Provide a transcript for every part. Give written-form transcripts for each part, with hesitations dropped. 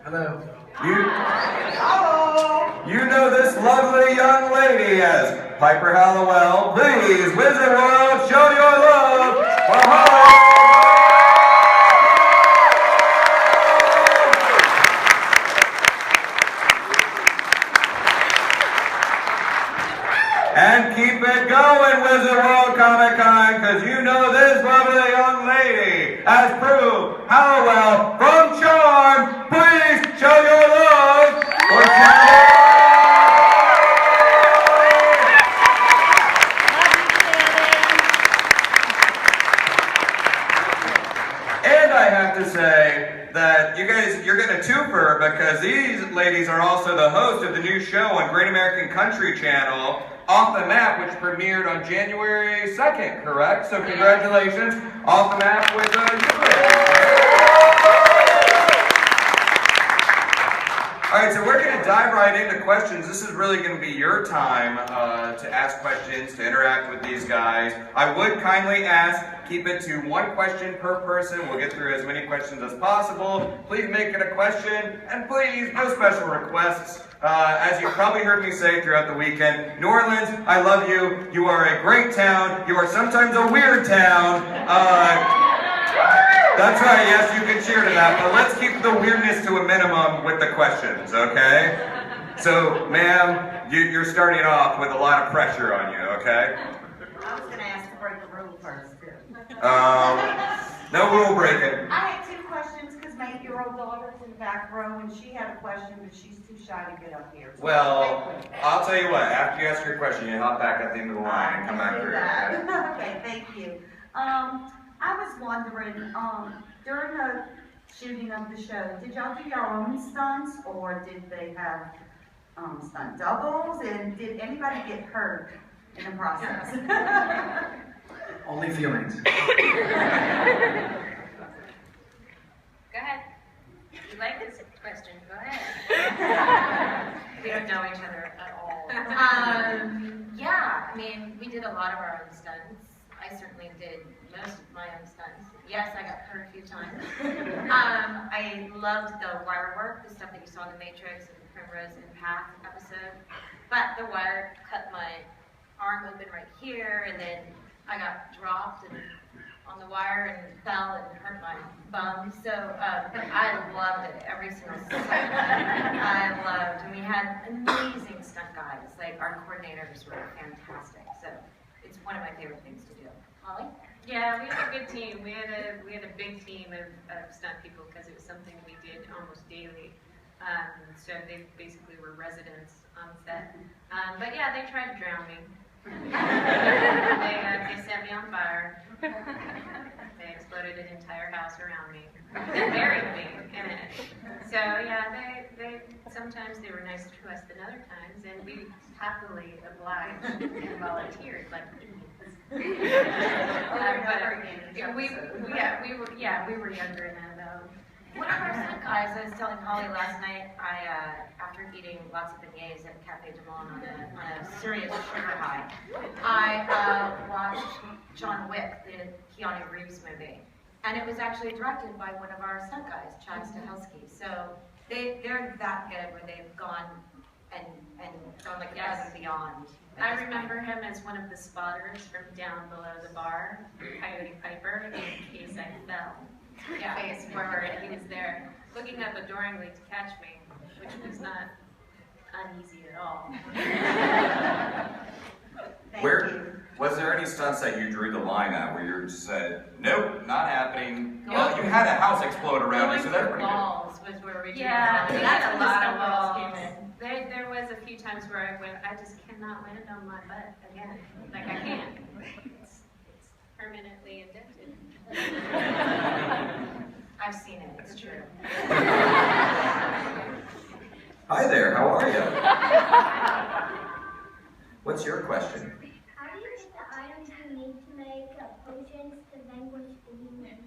Hello. You know this lovely young lady as Piper Hallowell. Please, Wizard World, show your love for Holly. And keep it going, Wizard World Comic Con, because you know this lovely young lady as Prue Hallowell from Charm. Please show your love for Shannen. And I have to say that you guys, you're getting a twofer because these ladies are also the host of the new show on Great American Country Channel, Off the Map, which premiered on January 2nd, correct? So congratulations, Off the Map with you. All right, so we're going to dive right into questions. This is really going to be your time to ask questions, to interact with these guys. I would kindly ask, keep it to one question per person. We'll get through as many questions as possible. Please make it a question, and please, no special requests. As you probably heard me say throughout the weekend, New Orleans, I love you. You are a great town. You are sometimes a weird town. That's right, yes, you can cheer to that, but let's keep the weirdness to a minimum with the questions, okay? So, ma'am, you're starting off with a lot of pressure on you, okay? I was going to ask to break the rule first, too. No rule breaking. I had two questions because my 8-year-old daughter's in the back row and she had a question, but she's too shy to get up here. So Well, I'll tell you what, after you ask your question, you hop back at the end of the line and come back through, okay? Okay, thank you. I was wondering, during the shooting of the show, did y'all do your own stunts or did they have stunt doubles? And did anybody get hurt in the process? Only feelings. Go ahead. You like this question? Go ahead. We don't know each other at all. Yeah, I mean, we did a lot of our own stunts. I certainly did most of my own stunts. Yes, I got hurt a few times. I loved the wire work, the stuff that you saw in The Matrix and the Primrose and Path episode. But the wire cut my arm open right here, and then I got dropped on the wire and fell and hurt my bum. So, but I loved it every single stunt. I loved, and we had amazing stunt guys. Like our coordinators were fantastic. So it's one of my favorite things to do. Holly? Yeah, we had a good team. We had a big team of stunt people because it was something we did almost daily. So they basically were residents on set. But yeah, they tried to drown me. They set me on fire. They exploded an entire house around me. They buried me in it. So yeah, they sometimes they were nicer to us than other times, and we happily obliged and volunteered like idiots. We were younger then though. One of our stunt guys, I was telling Holly last night, after eating lots of beignets at Cafe Du Monde on a serious sugar high, I watched John Wick, the Keanu Reeves movie. And it was actually directed by one of our stunt guys, Chad Stahelski. So they're that good where they've gone and gone like above and beyond. I remember him as one of the spotters from down below the bar, Coyote Piper, in case I fell. Yeah, face forward, and he was there looking up adoringly to catch me, which was not uneasy at all. Was there any stunts that you drew the line at where you just said, nope, not happening? Well, you had a house explode around you, so that's pretty good. Walls was where we drew Yeah, the line. that's That's a when the lot stunt of walls walls. came in. There was a few times where I went, I just cannot land on my butt again. Like I can't. It's permanently indented. I've seen it, it's true. Hi there, how are you? What's your question? How do you get the items you need to make potions to vanquish the demons?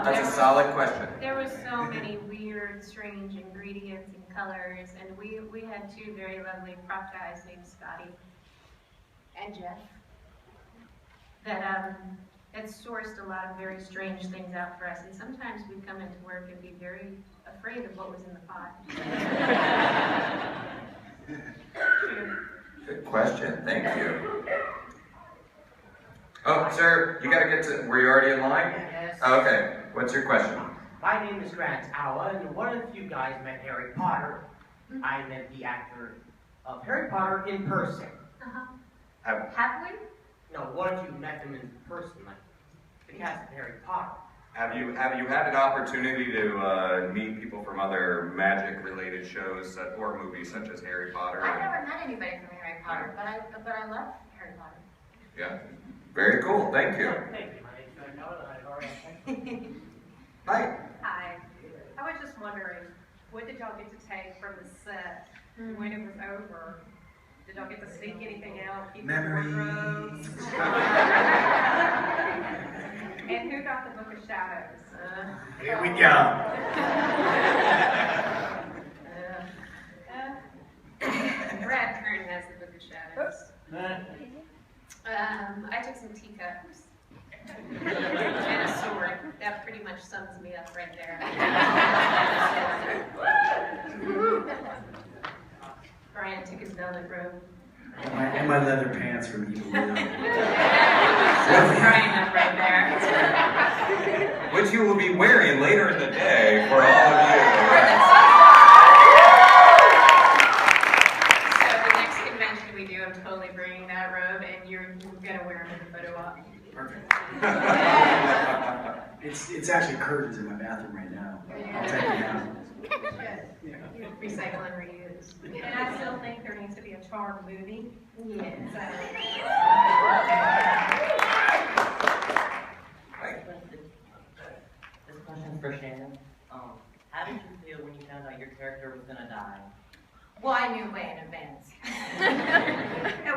That's a solid question. There were so many weird, strange ingredients and colors, and we had two very lovely prop guys named Scotty and Jeff that it's sourced a lot of very strange things out for us, and sometimes we come into work and be very afraid of what was in the pot. Good question, thank you. Oh, sir, you gotta get to, were you already in line? Yes. Oh, okay, what's your question? My name is Grant Awa, and one of you guys met Harry Potter. I met the actor of Harry Potter in person. Have we? No, one of you met him in person, like the cast of Harry Potter. Have you had an opportunity to meet people from other magic-related shows or movies such as Harry Potter? I've never met anybody from Harry Potter, but I love Harry Potter. Yeah, very cool. Thank you. Thank you. My name's Grant Awa, and I've already Hi. Hi. I was just wondering, what did y'all get to take from the set when it was over? Did y'all get to sneak anything out? Keep your wardrobes? And who got the Book of Shadows? Here we go. Brad Kern has the Book of Shadows. I took some teacups. And a sword. That pretty much sums me up right there. Brian took his velvet robe. And my leather pants from Evil Widow. Sums Brian up right there. Which you will be wearing later in the day for all of you. So the next convention we do, I'm totally bringing that robe, and you're gonna wear them in the photo op. Perfect. It's actually curtains in my bathroom right now. I'll take it out. Recycle and reuse. And I still think there needs to be a Charmed movie. Yes. This question's for Shannon. How did you feel when you found out your character was gonna die? Well, I knew way in advance. It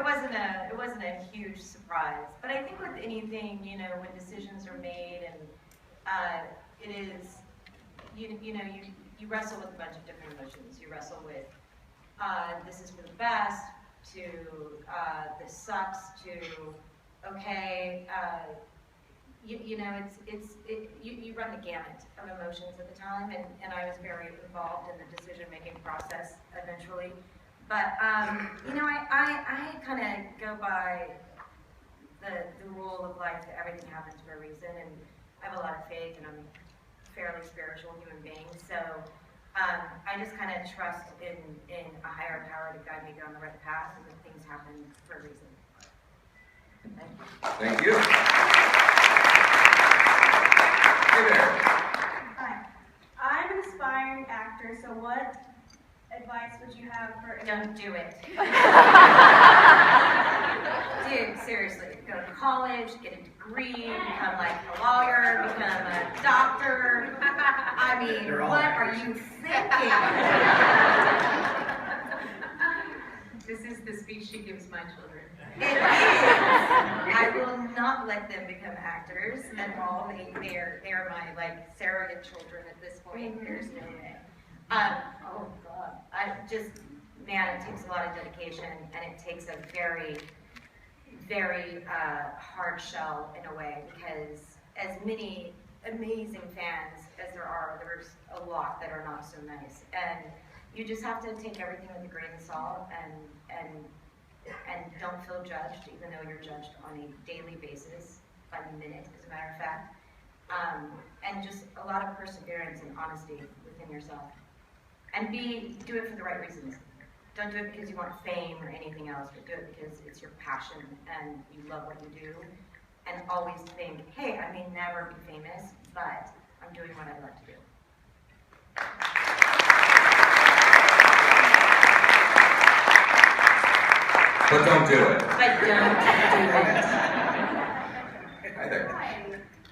wasn't a huge surprise. But I think with anything, you know, when decisions are made and it is, you wrestle with a bunch of different emotions. You wrestle with this is for the best, to this sucks, to okay, you run the gamut of emotions at the time, and I was very involved in the decision-making process eventually. But I kind of go by the rule of life that everything happens for a reason, and I have a lot of faith, and I'm a fairly spiritual human being, so I just kind of trust in a higher power to guide me down the right path, and that things happen for a reason. Thank you. Hey there. Hi. I'm an aspiring actor, so what advice would you have for... Don't do it. Dude, seriously, go to college, get a degree, become like a lawyer, become a doctor. I mean, what are you thinking? This is the speech she gives my children. It is. I will not let them become actors at all. They are my like surrogate children at this point. There's no way. Oh God. Man, it takes a lot of dedication, and it takes a very, very hard shell in a way, because as many amazing fans as there are, there's a lot that are not so nice, and you just have to take everything with a grain of salt, and don't feel judged, even though you're judged on a daily basis, by the minute, as a matter of fact, and just a lot of perseverance and honesty within yourself, and do it for the right reasons. Don't do it because you want fame or anything else, but do it because it's your passion and you love what you do. And always think, hey, I may never be famous, but I'm doing what I love to do. But don't do it. But don't do it. Hi there. Hi.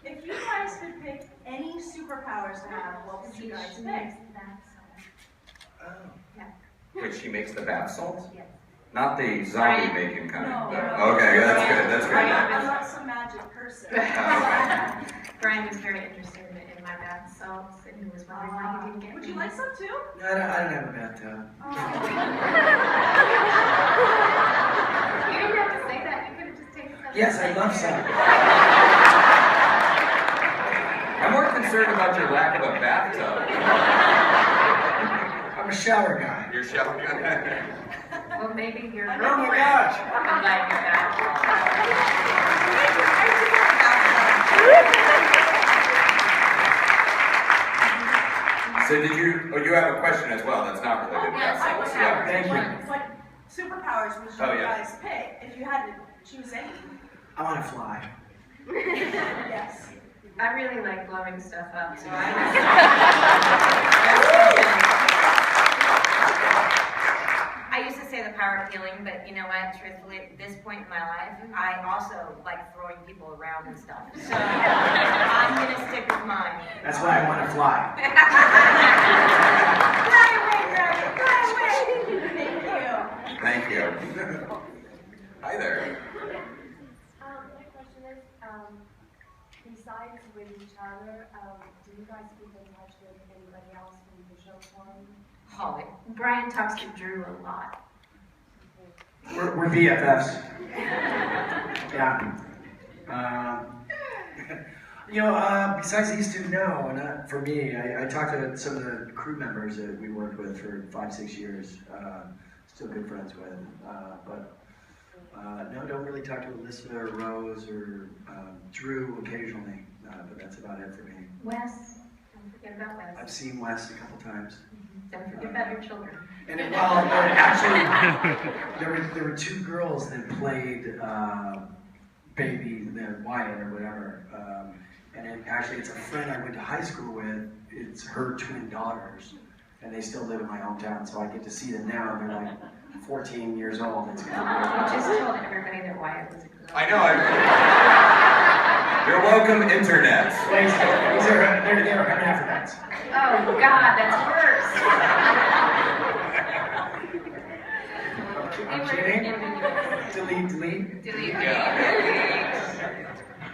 If you guys could pick any superpowers to have, what would you guys pick? Wait, she makes the bath salts? Yes. Not the zombie making kind. No. Okay, that's good. That's good. I'm not some magic person. Brian was very interested in my bath salts, and he was wondering why he didn't get Would you like some too? No, I don't have a bathtub. You didn't have to say that. You could have just taken some. Yes, I love some. concerned about your lack of a bathtub. I'm a shower guy. Your shower guy. Well, maybe your Oh my girlfriend gosh. would like your bathroom. So did you, oh, you have a question as well, that's not related to Yes, that. I was Yeah. Thank you. What superpowers would you Oh, yeah. guys pick if you had to choose any? I want to fly. Yes. I really like blowing stuff up, so I used to say the power of healing, but you know what, truthfully, at this point in my life, I also like throwing people around and stuff. So I'm gonna stick with mine. That's why I want to fly. Fly away, Thank you. Thank you. Hi there. My question is, besides with each other, do you guys keep in touch with anybody else from the show forum? Holly. Brian talks to Drew a lot. We're BFFs. Yeah. Besides these two, no. Not for me. I talked to some of the crew members that we worked with for 5-6 years. Still good friends with. No, don't really talk to Alyssa or Rose or Drew occasionally. But that's about it for me. Wes. Don't forget about Wes. I've seen Wes a couple times. Don't forget about your children. And actually, there were two girls that played Baby, Wyatt or whatever. It's a friend I went to high school with. It's her twin daughters, and they still live in my hometown, so I get to see them now. They're like 14 years old. It's You just told everybody that Wyatt was a girl. I know, you're welcome, internet. they were hermaphrodites. Oh God, that's worse. I'm kidding. Delete.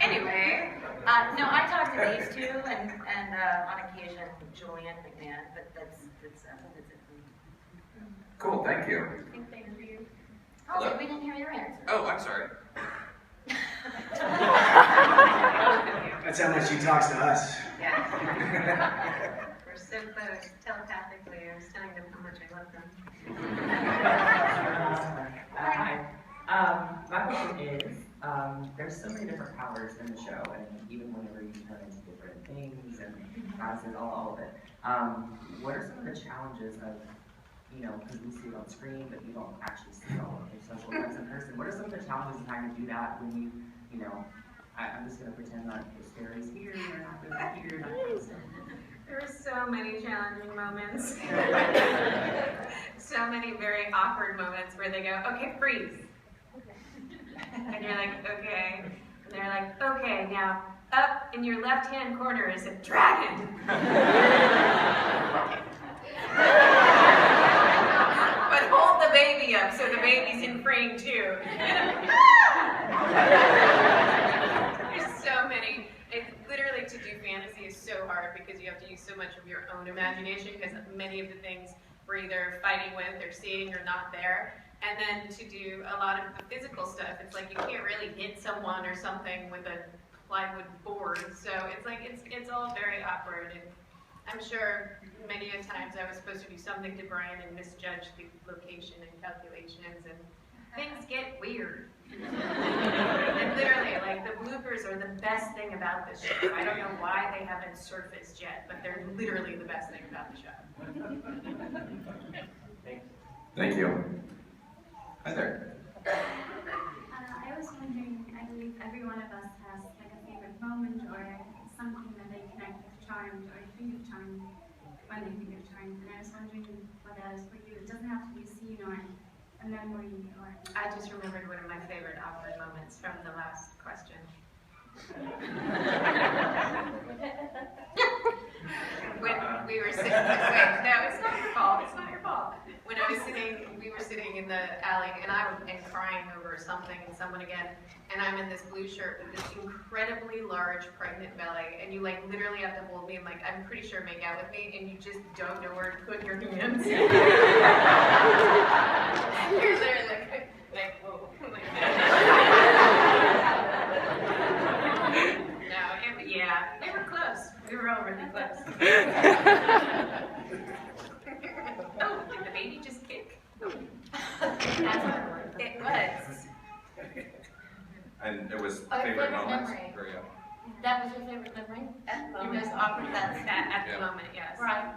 Anyway, no, I talked to these two and on occasion Julian McMahon, but that's it. Cool, thank you. I think they interviewed. Oh, we didn't hear your answer. Oh, I'm sorry. That's how much she talks to us. Yeah. We're so close telepathically. I was telling them how much I love them. Hi. My question is, there's so many different powers in the show, and even whenever you turn into different things and classes, all of it. What are some of the challenges of, because we see it on screen, but you don't actually see all of your social events in person. What are some of the challenges of having to do that when you I'm just going to pretend like the story's here, you're not doing it here, you're not doing it. There were so many challenging moments. So many very awkward moments where they go, okay, freeze. And you're like, okay. And they're like, okay, now up in your left-hand corner is a dragon. But hold the baby up so the baby's in frame too. There's so many. Literally to do fantasy is so hard because you have to use so much of your own imagination because many of the things we're either fighting with or seeing or not there. And then to do a lot of the physical stuff, it's like you can't really hit someone or something with a plywood board. So it's like, it's all very awkward. And I'm sure many a times I was supposed to do something to Brian and misjudge the location and calculations, and things get weird. And literally, like, the bloopers are the best thing about this show. I don't know why they haven't surfaced yet, but they're literally the best thing about the show. Thank you. Hi there. I was wondering, I believe every one of us has like a favorite moment or something that they connect with Charmed or think of Charmed when they think of Charmed. And I was wondering what that is for you. It doesn't have to be a scene or a memory or... I just remembered one of my favorite awkward moments from the last question. When we were sitting, wait, no, it's not your fault, it's not your fault. When we were sitting in the alley, and crying over something and someone again, and I'm in this blue shirt with this incredibly large pregnant belly, and you like literally have to hold me and like, I'm pretty sure make out with me, and you just don't know where to put your hands. You're literally like, whoa. No, yeah, they were close. We were all really close. Oh, did the baby just kick? That's what it was. And it was Oh, favorite favorite moments? memory. Or, yeah. That was your favorite memory? At the Your moment. most awkward That's that. that at the Yeah. moment, yes. Right.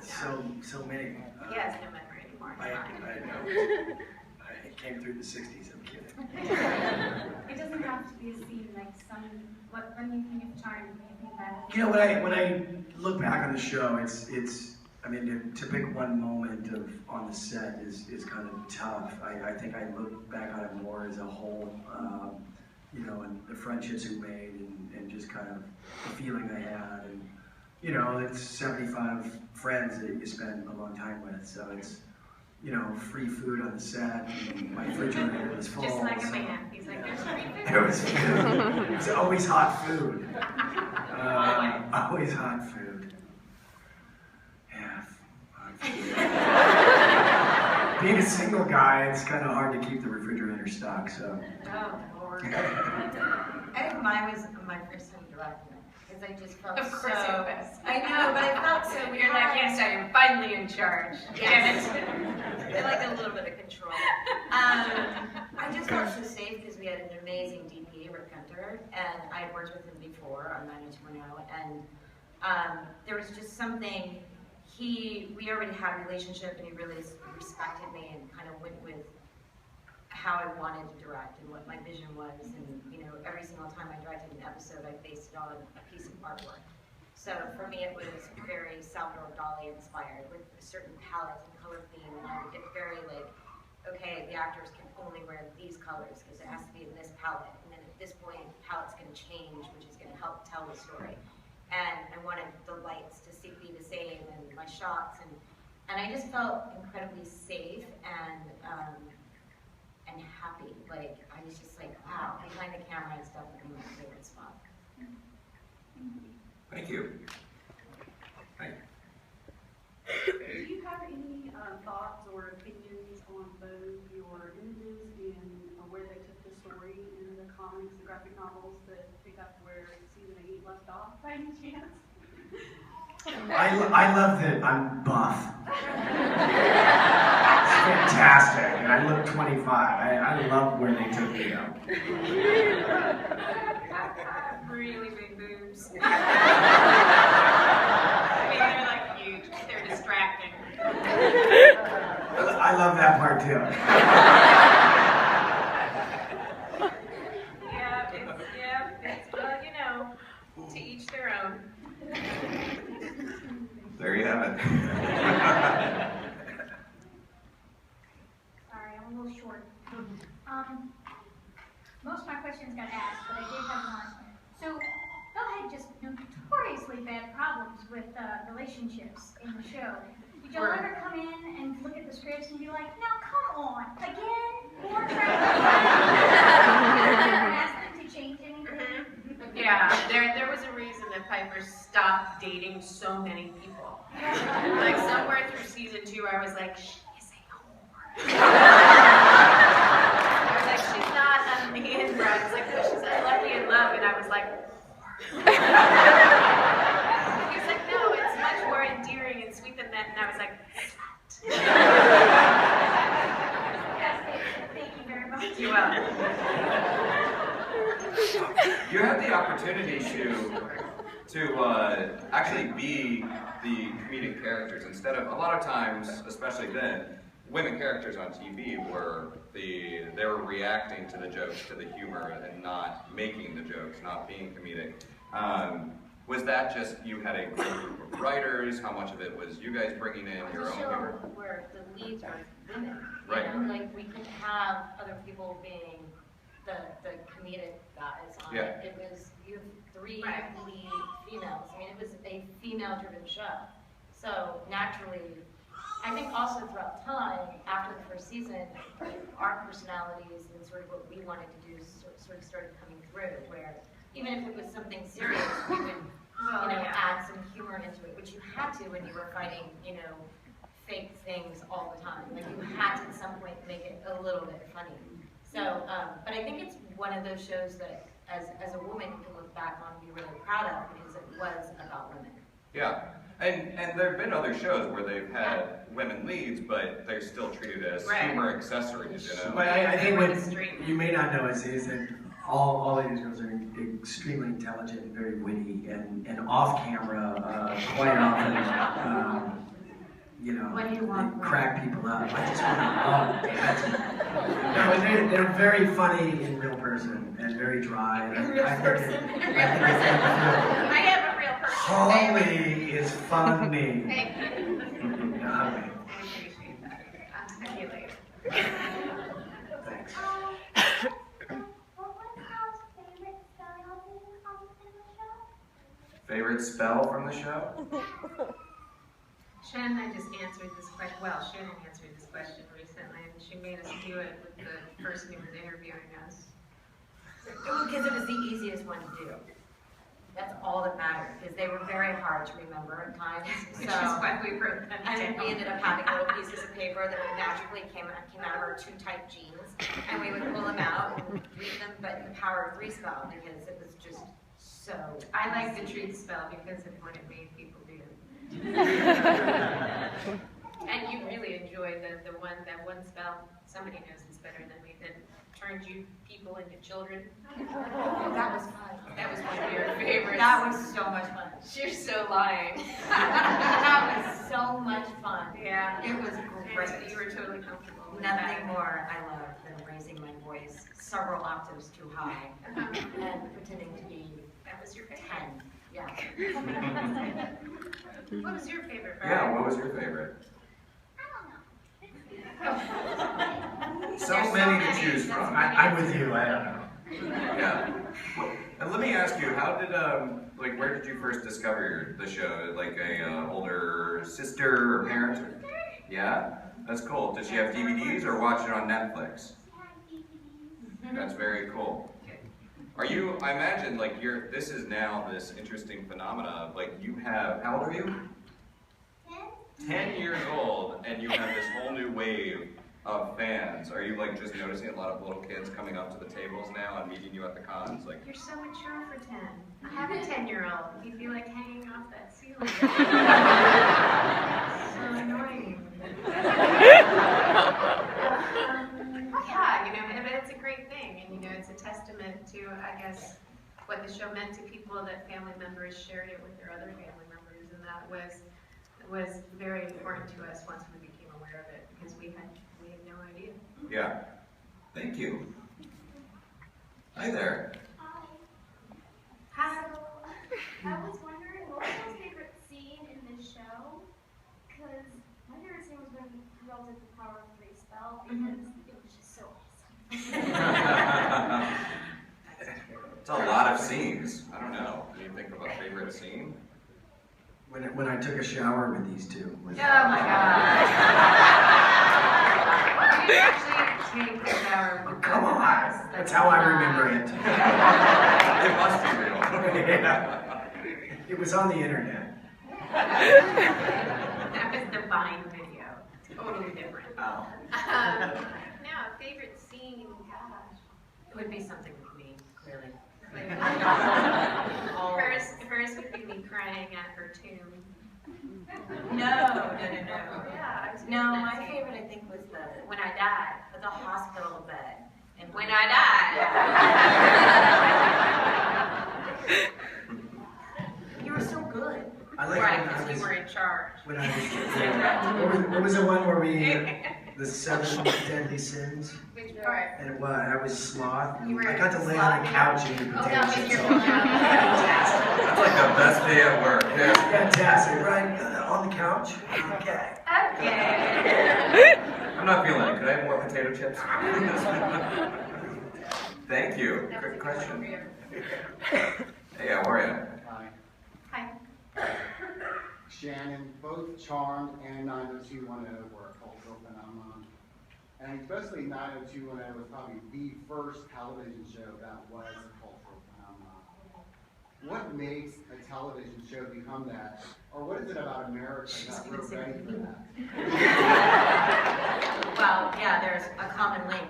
So many. He has no memory anymore. I know. I came through the 60s, I'm kidding. It doesn't have to be a scene, like when you think of charm, you think that. You know, when I look back on the show, I mean, to pick one moment on the set is kind of tough. I think I look back on it more as a whole, you know, and the friendships we made and just kind of the feeling I had. And, you know, it's 75 friends that you spend a long time with, so it's, you know, free food on the set, and my refrigerator was full. Just like a so- man. He's like, there's free food. There was food. It's always hot food. Always hot food. Yeah. Hot food. Being a single guy, it's kind of hard to keep the refrigerator stocked, so. Oh, Lord. I think mine was my first time directing it, because I just felt Of course so... it was. I know, but I felt so... You're like, yes, I am finally in charge. Yes. Damn I like a little bit of control. I just felt so safe because we had an amazing DP, Rick Gunter, and I had worked with him before on 90210, and there was just something, we already had a relationship, and he really respected me and kind of went with how I wanted to direct and what my vision was, and you know, every single time I directed an episode, I based it on a piece of artwork. So for me, it was very Salvador Dali inspired with a certain palette and color theme, and I would get very like, okay, the actors can only wear these colors because it has to be in this palette, and then at this point, the palette's going to change, which is going to help tell the story. And I wanted the lights to be the same, and my shots, and I just felt incredibly safe and happy. Like I was just like, wow, behind the camera is definitely my favorite spot. Thank you. Hi. Do you have any thoughts or opinions on both your images and where they took the story in the comics, the graphic novels that pick up where season 8 left off by any chance? I love that I'm buff. It's fantastic, and I look 25. I love where they took me up. Really big boobs. I mean, they're like huge. They're distracting. I love that part too. It's well, you know, to each their own. There you have it. Sorry, I'm a little short. Most of my questions got asked, but I did have one. So, y'all had just notoriously bad problems with relationships in the show. Did y'all ever come in and look at the scripts and be like, now come on, again? More traffic? Ask them to change anything? Yeah, there was a reason that Piper stopped dating so many people. Like somewhere through season 2, I was like, she is a whore. I was like, she's not in bro. I was like, no, she's unlucky in love, and I was like, whore. He was like, no, it's much more endearing and sweet than that, and I was like, slut. Yes, thank you very much. You're welcome. You have the opportunity to actually be the comedic characters instead of, a lot of times, especially then, women characters on TV they were reacting to the jokes, to the humor, and not making the jokes, not being comedic. Was that just you had a group of writers? How much of it was you guys bringing in your own humor? Where the leads are women. Right. You know, like we could have other people being the comedic guys on Yeah. it. It was, you have 3 lead females. I mean, it was a female-driven show. So naturally, I think also throughout time, after the first season, our personalities and sort of what we wanted to do sort of started coming through, where even if it was something serious, we would, add some humor into it, which you had to when you were fighting, fake things all the time. Like you had to at some point make it a little bit funny. So, but I think it's one of those shows that as a woman, you can look back on and be really proud of because it was about women. Yeah, and there have been other shows where they've had women leads, but they're still treated as humor accessories, you know? But I think what you may not know is that all of these girls are extremely intelligent and very witty, and off camera, quite often, you know, What do you want? they crack people up. I just want to, no, they're very funny in real person and very dry. And I am a real person. Holly is funny. Thank you. No, I appreciate that. I'll see you later. thanks. What was Kyle's favorite spelling on the show? Favorite spell from the show? Shannon just answered this question. Well, Shannon answered this question recently, and she made us do it with the person who was interviewing us. Because it was the easiest one to do. That's all that mattered, because they were very hard to remember at times. Which is why we wrote them And down. we ended up having little pieces of paper that magically came out of our two tight jeans, and we would pull them out and read them, but the power of 3 spell, because it was just so. I like the truth spell because of what it made people do. And you really enjoyed that one spell. Somebody knows this better than me. That turned you people into children. That was fun. That was one of your favorites. That was so much fun. You're so lying. That was so much fun. Yeah. It was great. You were totally comfortable with Nothing that. more I love than raising my voice several octaves too high and pretending to be That was your favorite. 10. Yeah. What was your favorite? Yeah, what was your favorite? So many to choose from. I'm with you. I don't know. Yeah. Well, and let me ask you, how did like where did you first discover the show? Like a older sister or parent? Yeah, that's cool. Did she have DVDs or watch it on Netflix? That's very cool. Are you? I imagine like this is now this interesting phenomena of like you have. How old are you? 10 years old, and you have this whole new wave of fans. Are you like just noticing a lot of little kids coming up to the tables now and meeting you at the cons? Like You're so mature for 10. I have a 10-year-old. You feel like hanging off that ceiling. So annoying. Yeah, you know, but it's a great thing, and you know, it's a testament to, I guess, what the show meant to people that family members shared it with their other family members, and that was very important to us once we became aware of it, because we had no idea. yeah. Thank you. Hi there. Hi. I was wondering, what was your favorite scene in this show? Because my favorite scene was when Krause did the power of 3 spell, because it was just so awesome. It's a lot of scenes. I don't know. Can you think of a favorite scene? When I took a shower with these two. Oh my God. You actually take the shower. Oh, come on. That's how I remember it. It must be real. Yeah. It was on the internet. That was the Vine video. Totally different. Oh. No, favorite scene, gosh. It would be something with me, clearly. Hers would be me crying at her tomb. No. Yeah, I was No, my favorite I think was when I died. the hospital bed. And When I died. You were so good. I like Right, when I because you was, were in charge. when I was what was the one where we the 7 deadly sins? Which part? And what? I was sloth. You were I got to lay on a couch and eat Oh, potato that was chips your all day. fantastic. That's like the best day at work. Yeah. Fantastic, right? On the couch? Okay. Okay. I'm not feeling it. Could I have more potato chips? Thank you. Good question. Hey, how are you? Hi. Shannen, both Charmed and 90210 were a cultural phenomenon. And especially 90210 was probably the first television show that was a cultural phenomenon. What makes a television show become that? Or what is it about America that we're ready for that? Well, yeah, there's a common link.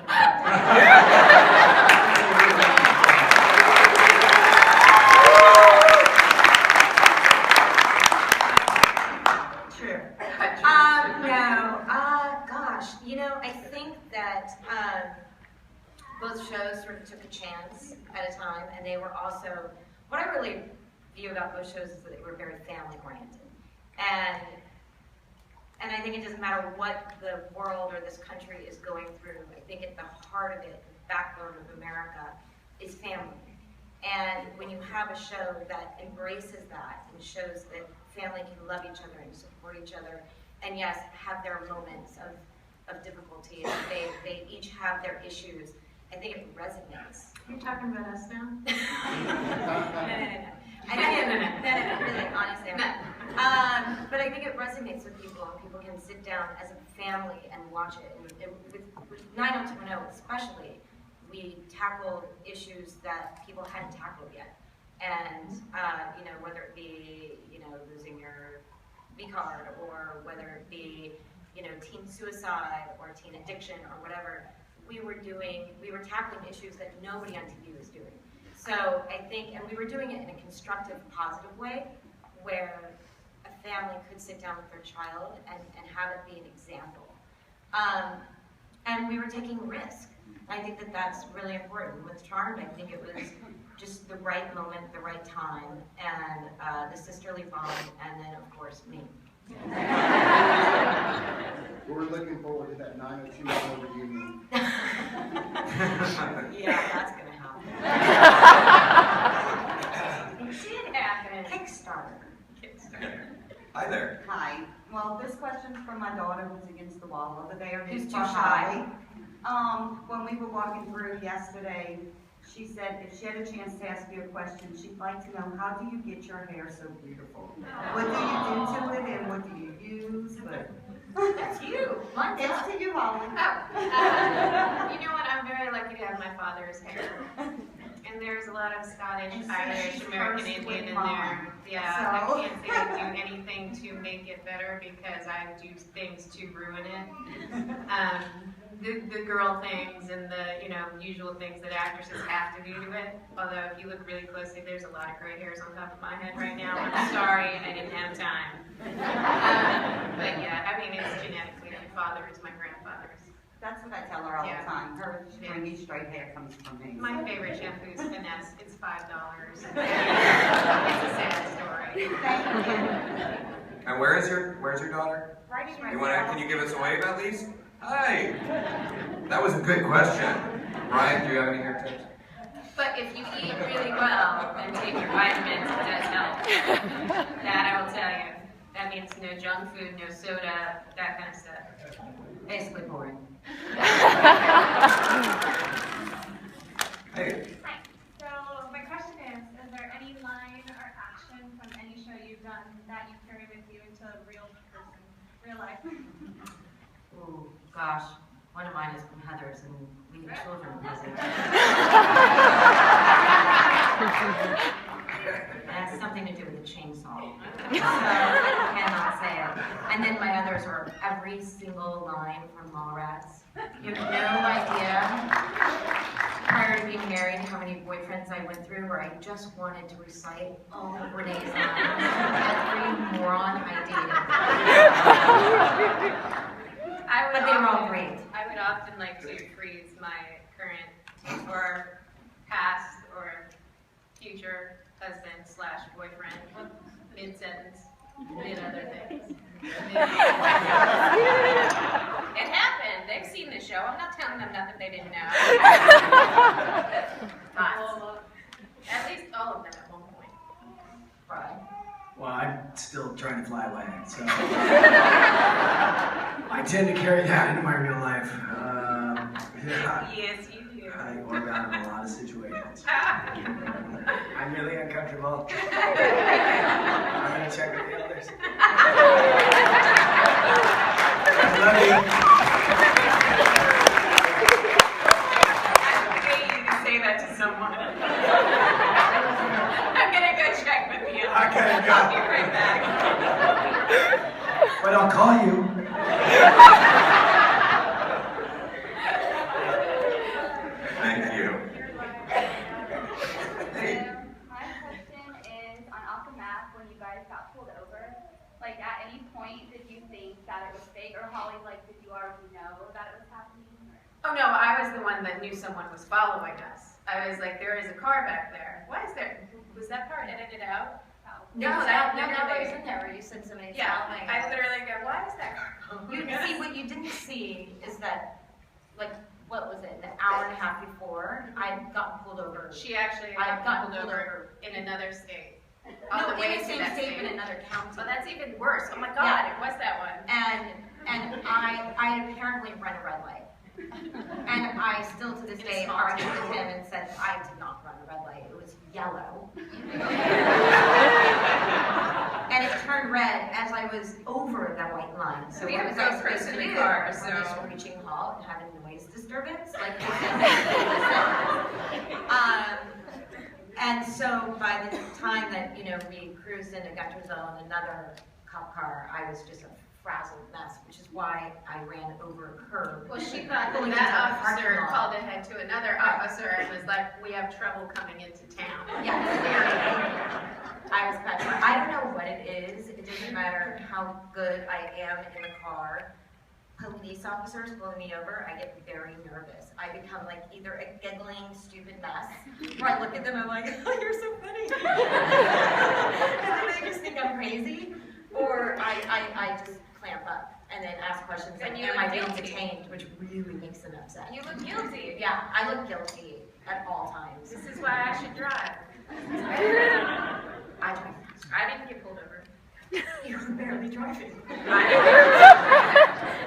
time, and they were also, what I really view about those shows is that they were very family oriented. And I think it doesn't matter what the world or this country is going through, I think at the heart of it, the backbone of America, is family. And when you have a show that embraces that and shows that family can love each other and support each other, and yes, have their moments of difficulty, and they each have their issues, I think it resonates. You're talking about us now? No. Really, honestly, no. But I think it resonates with people, and people can sit down as a family and watch it. And with 90210 especially, we tackled issues that people hadn't tackled yet. And, whether it be, losing your V card, or whether it be, teen suicide or teen addiction or whatever, we were tackling issues that nobody on TV was doing. So I think, and we were doing it in a constructive, positive way, where a family could sit down with their child and have it be an example. And we were taking risk. I think that that's really important. With Charmed, I think it was just the right moment, the right time, and the sisterly bond, and then, of course, me. We're looking forward to that 90210 reunion. Yeah, that's going to happen. It did happen. Kickstarter. Hi there. Hi. Well, this question's from my daughter who's against the wall over there. Who's too shy. When we were walking through yesterday, she said if she had a chance to ask you a question, she'd like to know, how do you get your hair so beautiful? What do you do to it, and what do you use? But that's you. Mine's it's up. to you, Holly. You know what? I'm very lucky to have my father's hair. And there's a lot of Scottish, And Irish, she's American cursed Indian with in mine. there. Yeah, So- I can't say I do anything to make it better because I do things to ruin it. The girl things and the usual things that actresses have to do to it. Although if you look really closely, there's a lot of gray hairs on top of my head right now. I'm sorry, I didn't have time. But yeah, I mean it's genetically. My father is my grandfather's. That's what I tell her all Yeah. the time. Her stringy straight hair comes from me. My favorite shampoo is Finesse. It's $5. It's a sad story. Thank you. And where's your daughter? Right here. Can you give us a wave at least? Hi. That was a good question. Ryan, do you have any hair tips? But if you eat really well and take your vitamins, it does help. That I will tell you. That means no junk food, no soda, that kind of stuff. Basically boring. Hey. Hi. So my question is there any line or action from any show you've done that you carry with you into real life? Ooh, gosh. One of mine is from Heather's, and leave the children busy. It has something to do with the chainsaw. So I cannot say it. And then my others are every single line from Mallrats. You have no idea, prior to being married, how many boyfriends I went through where I just wanted to recite all of Renee's lines. Every moron I dated. But they were all great. I would often like to freeze my current or past or future husband / boyfriend mid-sentence, mid-other things. It happened. They've seen the show. I'm not telling them nothing they didn't know. But at least all of them at one point. Right. Well, I'm still trying to fly away, so I tend to carry that into my real life. Yeah. Yes, you do. I work out in a lot of situations. I'm really uncomfortable. I'm gonna check with the others. I love you. I hate you to say that to someone. I'm gonna go check with the others. I gotta go. I'll be right back. But I'll call you. Thank you. My question is on Off the Map, when you guys got pulled over, like at any point did you think that it was fake, or Holly, like did you already know that it was happening? Oh no, I was the one that knew someone was following us. I was like, there is a car back there. Why is there? Was that car edited out? No, that was in there where you said somebody Yeah, salivating. I literally go, why is that car going? You see, what you didn't see is that, like, what was it, an hour and a half before, I'd gotten pulled over. She actually I'd got gotten pulled over in another state. On No, the way in the to same that state, but another county. Oh, that's even worse. Oh my God, Yeah. it was that one. And I had apparently run a red light. And I still to this day argued with him and said, I did not run a red light, it was yellow. And it turned red as I was over the white line. So We what have was I GoPros supposed to in the do? car, On so- this screeching halt and have a noise disturbance? Like, and so by the time that, you know, we cruised into Guntersville in another cop car, I was just a frazzled mess, which is why I ran over a curb. Well, she thought Pulling that into the parking officer lot. called ahead to another officer and was like, we have trouble coming into town. Yeah. I was petrified. I don't know what it is. It doesn't matter how good I am in the car. Police officers pulling me over, I get very nervous. I become like either a giggling, stupid mess, or I look at them and I'm like, oh, you're so funny. And then they just think I'm crazy, or I just clamp up and then ask questions like, And you am look I being guilty. detained, which really makes them upset. You look guilty. Yeah, I look guilty at all times. This is why I should drive. I drive. I didn't get pulled over. You were barely driving. I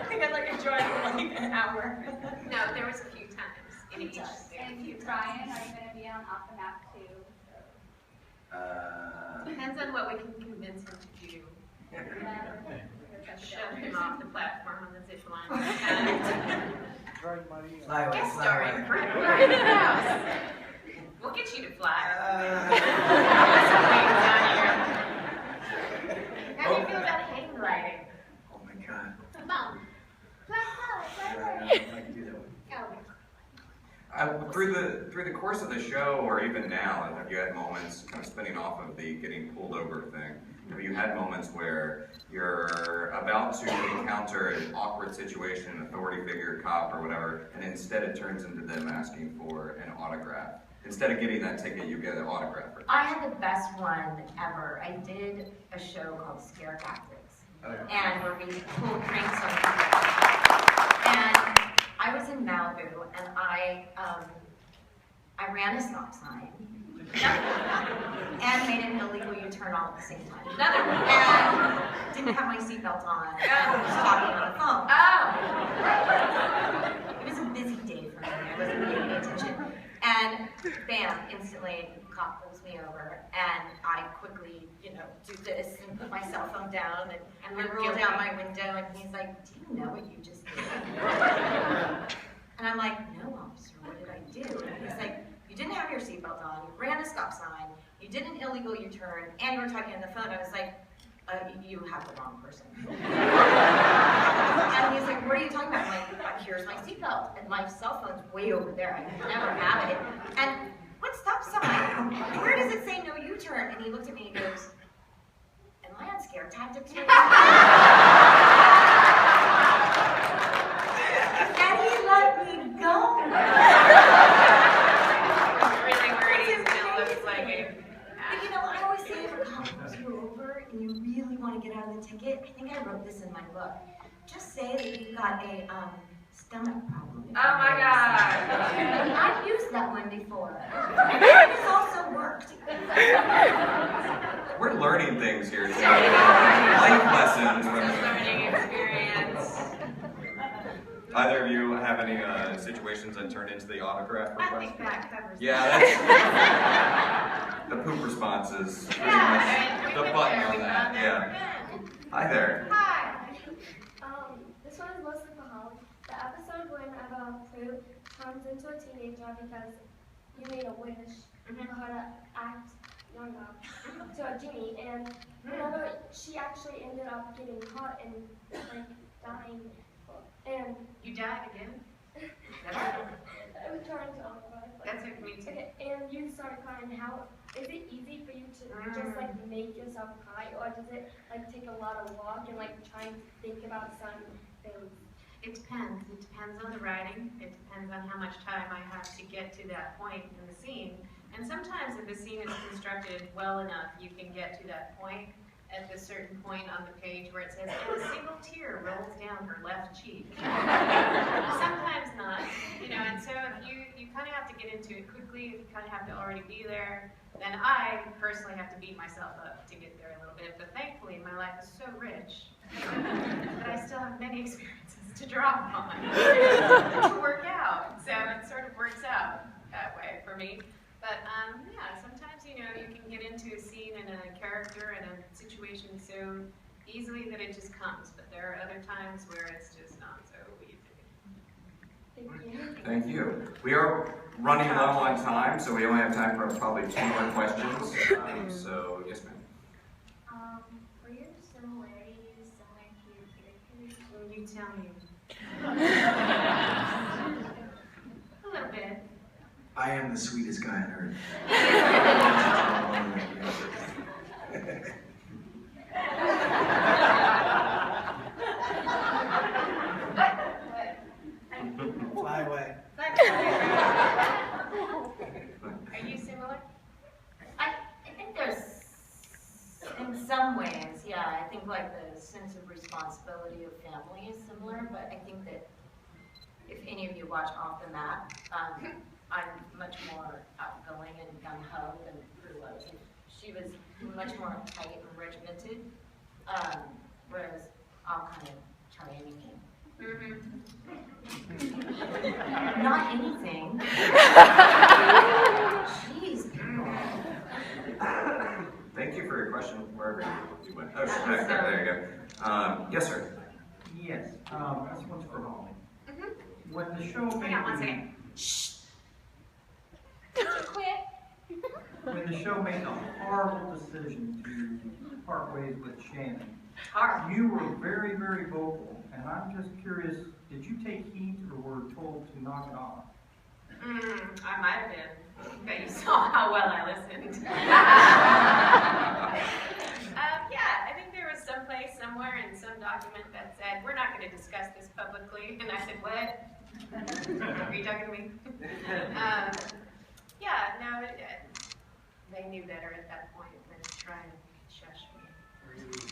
think I'd like to drive for like an hour. No, there was a few times in each state. And Brian, are you gonna be on Off the Map too? Depends on what we can convince him to do. Shove him off the platform on the zip line. Guest starring Brett House. We'll get you to fly. How do you feel about hang gliding? Oh my God. Come on. Through the course of the show, or even now, have you had moments, kind of spinning off of the getting pulled over thing, have you had moments where you're about to encounter an awkward situation, an authority figure, cop, or whatever, and instead it turns into them asking for an autograph? Instead of getting that ticket, you get an autograph. I had the best one ever. I did a show called Scare Tactics, and where we pulled pranks on people. And I was in Malibu, and I ran a stop sign and made an illegal U-turn all at the same time. Another one. And didn't have my seatbelt on. And was talking on the phone. Oh! It was a busy day for me. I wasn't paying any attention. And bam, instantly, cop pulls me over, and I quickly, you know, do this and put my cell phone down and I roll down my window, and he's like, do you know what you just did? And I'm like, no, officer, what did I do? And he's like, you didn't have your seatbelt on, you ran a stop sign, you did an illegal U-turn, and you were talking on the phone. I was like, you have the wrong person. And he's like, what are you talking about? I'm like, here's my seatbelt, and my cell phone's way over there. I can never have it. And what stop sign? Where does it say no U-turn? And he looked at me and he goes, am I on Scare Tactics here? And he let me go. Really worried he's gonna look like a... But you know, I always say if a cop pulls you over and you really want to get out of the ticket, I think I wrote this in my book. Just say that you've got a stomach problem. Oh my God! I've used that one before. It has also worked. We're learning things here today. Life lessons. Learning experience. Either of you have any situations that turned into the autograph I request? think that covers it. Yeah, that's the poop response is pretty much the button on that. Yeah. Hi there. Hi. This one is mostly for Holly. The episode whenever Prue turns into a teenager because you made a wish for her to act younger to a genie, and whenever she actually ended up getting caught and like dying, and You died again? I was trying to That's it, me too. Okay, and you started crying. How is it easy for you to just like make yourself cry, or does it like take a lot of walk and like trying to think about some things? It depends. It depends on the writing. It depends on how much time I have to get to that point in the scene. And sometimes if the scene is constructed well enough, you can get to that point at a certain point on the page where it says, and a single tear rolls down her left cheek. Sometimes not, and so if you kind of have to get into it quickly, if you kind of have to already be there, then I personally have to beat myself up to get there a little bit. But thankfully, my life is so rich that I still have many experiences to draw upon to work out. So it sort of works out that way for me. But yeah, sometimes you can get into a scene and a character and a situation so easily that it just comes. But there are other times where it's just not so easy. Thank you. Thank you. We are running low on time, so we only have time for probably 2 more questions. So, yes, ma'am. Were your similarities similar to your characters? When you tell me. A little bit. I am the sweetest guy on earth. Fly away. Are you similar? I think there's, in some ways, yeah, I think like the sense of responsibility of family is similar, but I think that if any of you watch Off the Map, I'm much more outgoing and gung-ho than Prue was. She was much more tight and regimented, whereas I'll kind of try anything. Not anything. Jeez, people. Thank you for your question. Wherever you went. Oh, she's back there. There you go. Yes, sir. Yes. This one's for Holly. When the show made Hang on 1 second. Shh. Quit. When the show made the horrible decision to part ways with Shannen, you were very, very vocal, and I'm just curious, did you take heed or were told to knock it off? I might have been, but you saw how well I listened. Yeah, I think there was some place somewhere in some document that said, we're not going to discuss this publicly, and I said, what? Are you talking to me? Yeah, no, they knew better at that point than to try and shush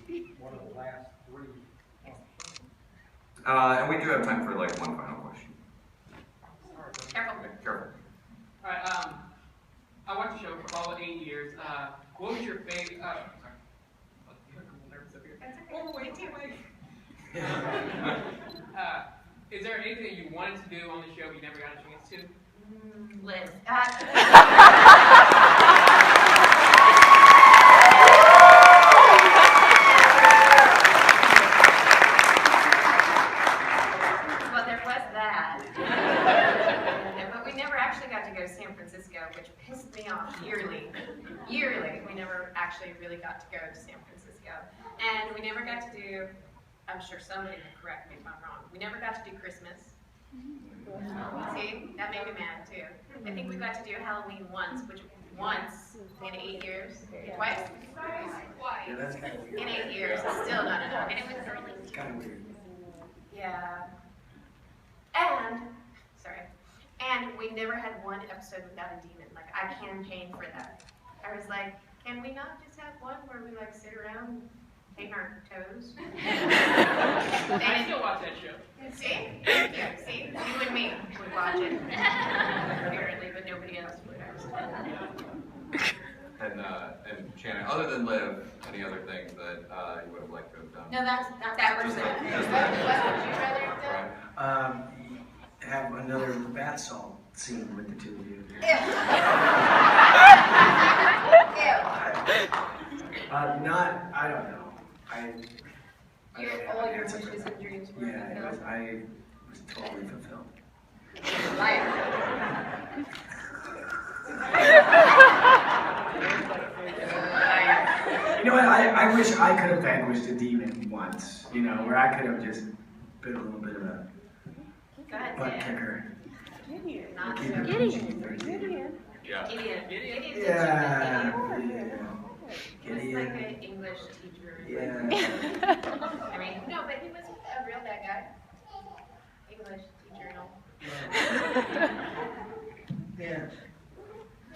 me. One of the last 3. And we do have time for like one final question. Careful. Careful. All right. I watched the show for all 8 years. What was your favorite? Sorry. Oh, wait. Is there anything that you wanted to do on the show but you never got a chance to? Liz. Well, there was that. But we never actually got to go to San Francisco, which pissed me off yearly. We never actually really got to go to San Francisco. And we never got to do, I'm sure somebody will correct me if I'm wrong, we never got to do Christmas. See, that made me mad too. I think we got to do Halloween once in 8 years. Twice? Yeah, that's kind of weird. In 8 years, it's still not enough. And it was early. It's kind of weird. Yeah. And we never had one episode without a demon. Like, I campaigned for that. I was like, can we not just have one where we like sit around paint our toes? I still watch that show. See? Thank you. See? You and me would watch it. Apparently, but nobody else would. And Shannen, other than Liv, any other things that you would have liked to have done? No, that was it. What would you rather have done? Have another bath salt scene with the two of you. I don't know. All your wishes and dreams were fulfilled. I was totally fulfilled. Liar. You know what? I wish I could have vanquished a demon once. Where I could have just been a little bit of a butt kicker. Gideon. Yeah. Gideon's Yeah. He's like an English teacher. Yeah. I mean, no, but he was a real bad guy. English journal. Yeah.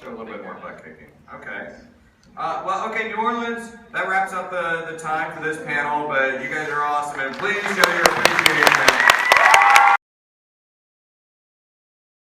So a little bit more butt kicking. Okay. Well, okay, New Orleans, that wraps up the time for this panel, but you guys are awesome, and please show your appreciation.